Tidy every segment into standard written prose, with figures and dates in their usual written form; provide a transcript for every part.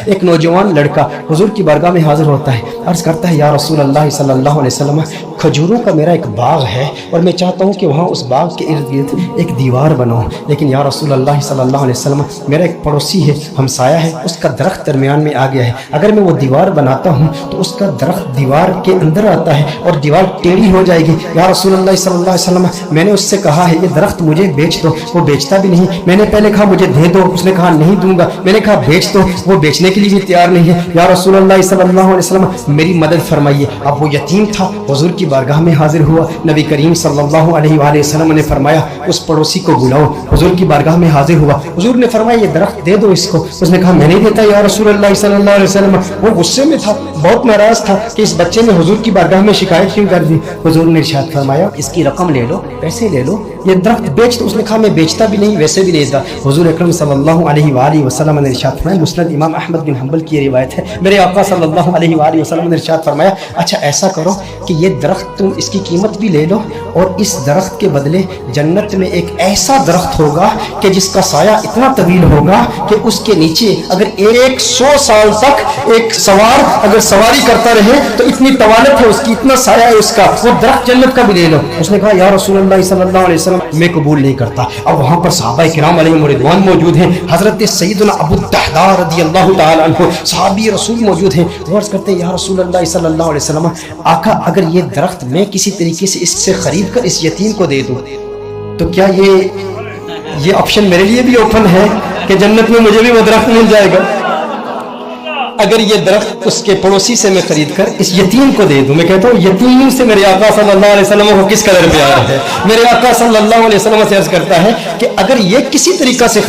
ایک نوجوان لڑکا حضور کی بارگاہ میں حاضر ہوتا ہے، عرض کرتا ہے یا رسول اللہ صلی اللہ علیہ وسلم کھجوروں کا میرا ایک باغ ہے اور میں چاہتا ہوں کہ وہاں اس باغ کے ارد گرد ایک دیوار بناؤں، لیکن یا رسول اللہ صلی اللہ علیہ وسلم میرا ایک پڑوسی ہے، ہمسایہ ہے، اس کا درخت درمیان میں آ گیا ہے، اگر میں وہ دیوار بناتا ہوں تو اس کا درخت دیوار کے اندر آتا ہے اور دیوار ٹیڑھی ہو جائے گی، یا رسول اللہ صلی اللہ علیہ وسلم میں نے اس سے کہا ہے یہ درخت مجھے بیچ دو، وہ بیچتا بھی نہیں، میں نے پہلے کہا مجھے دے دو، اس نے کہا نہیں دوں گا، میں نے کہا بیچ دو، وہ بیچنے کے لیے بھی تیار نہیں ہے، یا رسول اللہ صلی اللہ علیہ وسلم میری مدد فرمائیے۔ اب وہ یتیم تھا، حضور کی بارگاہ میں حاضر ہوا، نبی کریم صلی اللہ علیہ وآلہ وسلم نے فرمایا اس پڑوسی کو بلاؤ، حضور کی بارگاہ میں حاضر ہوا، حضور نے فرمایا یہ درخت دے دو اس کو، اس نے کہا میں نہیں دیتا یا رسول اللہ صلی اللہ علیہ وسلم، وہ غصے میں تھا، بہت ناراض تھا کہ اس بچے نے حضور کی بارگاہ میں شکایت کیوں کر دی، حضور نے ارشاد فرمایا اس کی رقم لے لو، پیسے لے لو، یہ درخت بیچ دو، اس نے کہا میں بیچتا بھی نہیں ویسے بھی نہیں دیتا، حضور اکرم صلی اللہ علیہ وآلہ وسلم نے ارشاد فرمایا، مسند امام احمد بن حنبل کی روایت ہے، میرے آقا صلی اللہ علیہ وآلہ وسلم نے ارشاد فرمایا اچھا ایسا کرو کہ یہ درخت تم اس کی قیمت بھی لے لو اور اس درخت کے بدلے جنت میں ایک ایسا درخت ہوگا کہ جس کا سایہ اتنا طویل ہوگا کہ اس کے نیچے اگر 100 سال تک ایک سوار اگر سواری کرتا رہے تو اتنی طوالت ہے اس کی، اتنا سایہ ہے اس کا، وہ درخت جنت کا بھی لے لو، اس نے کہا یا رسول اللہ صلی اللہ علیہ وسلم میں قبول نہیں کرتا۔ اب وہاں پر صحابہ کرام علیہم رضوان موجود ہیں، حضرت سیدنا ابو الدحداء رضی اللہ تعالی عنہ صحابی رسول موجود ہیں، وہ عرض کرتے ہیں یا رسول اللہ صلی اللہ علیہ وسلم آقا اگر یہ درخت میں کسی طریقے سے اس سے خرید کر اس یتیم کو دے دوں تو کیا یہ آپشن میرے لیے بھی اوپن ہے کہ جنت میں مجھے بھی وہ درخت مل جائے گا؟ اگر یہ درخت اس کے پڑوسی سے میں خرید کر اس یتیم کو دے دوں، میں کہتا ہوں یتیم سے میرے آقا صلی اللہ علیہ وسلم کو کس قدر پیار ہے، میرے آقا صلی اللہ علیہ وسلم سے عرض کرتا ہے کہ اگر یہ کسی طریقہ سے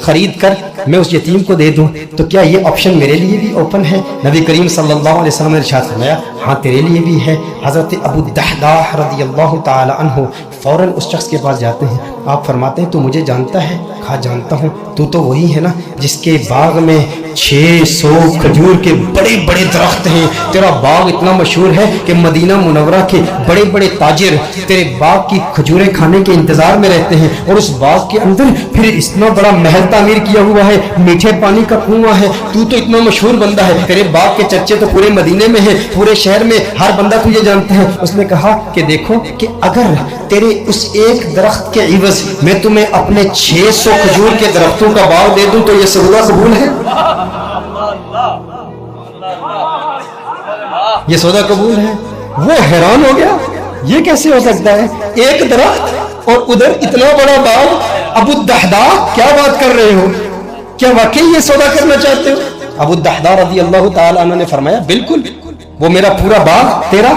خرید کر میں اس یتیم کو دے دوں تو کیا یہ آپشن میرے لیے بھی اوپن ہے؟ نبی کریم صلی اللہ علیہ وسلم نے ارشاد فرمایا ہاں تیرے لیے بھی ہے۔ حضرت ابو الدحداء رضی اللہ تعالی عنہ فوراً اس شخص کے پاس جاتے ہیں، آپ فرماتے ہیں تو مجھے جانتا ہے؟ کہا جانتا ہوں، تو وہی ہے نا جس کے باغ میں 600 کھجور کے بڑے بڑے درخت ہیں، تیرا باغ اتنا مشہور ہے کہ مدینہ منورہ کے بڑے بڑے تاجر تیرے باغ کی کھجوریں کھانے کے انتظار میں رہتے ہیں، اور اس باغ کے اندر پھر اتنا بڑا محل تعمیر کیا ہوا ہے، میٹھے پانی کا کنواں ہے، تو اتنا مشہور بندہ ہے، تیرے باغ کے چرچے تو پورے مدینے میں ہیں، پورے شہر میں ہر بندہ تجھے جانتا ہے۔ اس نے کہا کہ دیکھو کہ اگر تیرے اس ایک درخت کے عوض میں تمہیں اپنے 600 کھجور کے درختوں کا باغ دے دوں تو یہ سودا قبول ہے؟ یہ سودا قبول ہے؟ وہ حیران ہو گیا، یہ کیسے ہو سکتا ہے؟ ایک درخت اور ادھر اتنا بڑا باغ، ابو الدحداء کیا بات کر رہے ہو؟ کیا واقعی یہ سودا کرنا چاہتے ہو؟ ابو الدحداء رضی اللہ تعالی عنہ نے فرمایا بالکل، وہ میرا پورا باغ تیرا،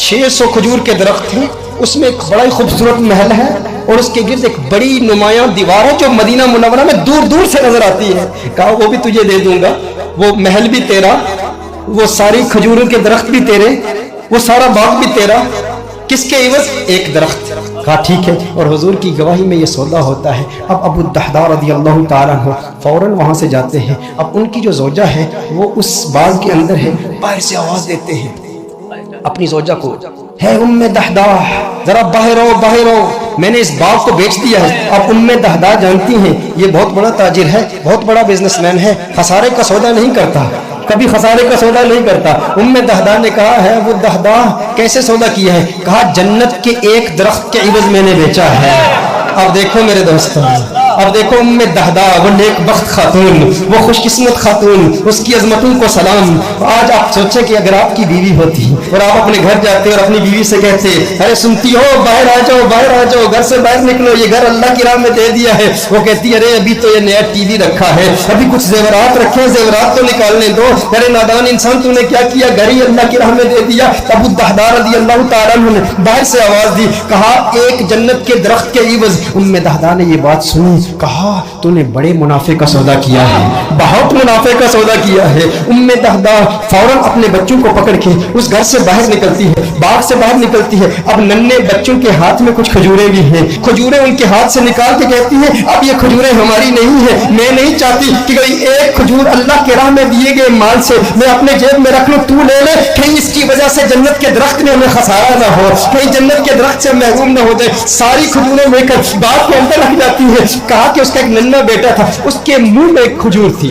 600 کھجور کے درخت ہیں، اس میں ایک بڑا ہی خوبصورت محل ہے اور اس کے گرد ایک بڑی نمایاں دیوار ہے جو مدینہ منورہ میں دور دور سے نظر آتی ہے۔ کہا وہ بھی تجھے دے دوں گا، وہ محل بھی تیرا، وہ ساری کھجوروں کے درخت بھی تیرے، وہ سارا باغ بھی تیرا، کس کے عوض؟ ایک درخت۔ کہا ٹھیک ہے، اور حضور کی گواہی میں یہ سودا ہوتا ہے۔ اب ابو الدحداء رضی اللہ تعالیٰ عنہ فوراً وہاں سے جاتے ہیں، اب ان کی جو زوجہ ہے وہ اس باغ کے اندر ہے، باہر سے آواز دیتے ہیں اپنی زوجہ کو، ہے ام دحداء ذرا باہر آؤ باہر آؤ، میں نے اس باغ کو بیچ دیا ہے۔ اب ام دحداء جانتی ہیں یہ بہت بڑا تاجر ہے، بہت بڑا بزنس مین ہے، خسارے کا سودا نہیں کرتا، کبھی خسارے کا سودا نہیں کرتا۔ ام دحداء نے کہا ہے وہ دحداء کیسے سودا کیا ہے؟ کہا جنت کے ایک درخت کے عوض میں نے بیچا ہے۔ اب دیکھو میرے دوستوں، اب دیکھو ام دحداء وہ نیک بخت خاتون، وہ خوش قسمت خاتون، اس کی عظمتوں کو سلام۔ آج آپ سوچیں کہ اگر آپ کی بیوی ہوتی اور آپ اپنے گھر جاتے اور اپنی بیوی سے کہتے ارے سنتی ہو باہر آ جاؤ باہر آ جاؤ، گھر سے باہر نکلو، یہ گھر اللہ کی راہ میں دے دیا ہے، وہ کہتی ارے ابھی تو یہ نیا ٹی وی رکھا ہے، ابھی کچھ زیورات رکھے ہیں، زیورات تو نکالنے دو، ارے نادان انسان تو نے کیا کیا، گھر ہی اللہ کی راہ میں دے دیا۔ ابو الدحداء رضی اللہ تعالیٰ عنہ نے باہر سے آواز دی، کہا ایک جنت کے درخت کے عوض۔ ام دحداء نے یہ بات سنی، کہا تو نے بڑے منافع کا سودا کیا ہے، بہت منافع کا سودا کیا ہے۔ ام دحداء فوراً اپنے بچوں کو پکڑ کے اس گھر سے باہر نکلتی ہے، باغ سے باہر نکلتی ہے۔ اب ننھے بچوں کے ہاتھ میں کچھ کھجوریں بھی ہیں، کھجوریں ان کے ہاتھ سے نکال کے کہتی ہیں اب یہ کھجوریں ہماری نہیں ہیں، میں نہیں چاہتی کہ کوئی ایک کھجور اللہ کے راہ میں دیے گئے مال سے میں اپنے جیب میں رکھ لوں، تو لے لے، کہیں اس کی وجہ سے جنت کے درخت میں ہمیں خسارہ نہ ہو، کہیں جنت کے درخت سے محروم نہ ہو جائے۔ ساری کھجوریں لے کر باغ کے اندر رکھ جاتی ہے۔ کہا کہ اس کا ایک ننھا بیٹا تھا، اس کے منہ میں ایک کھجور تھی،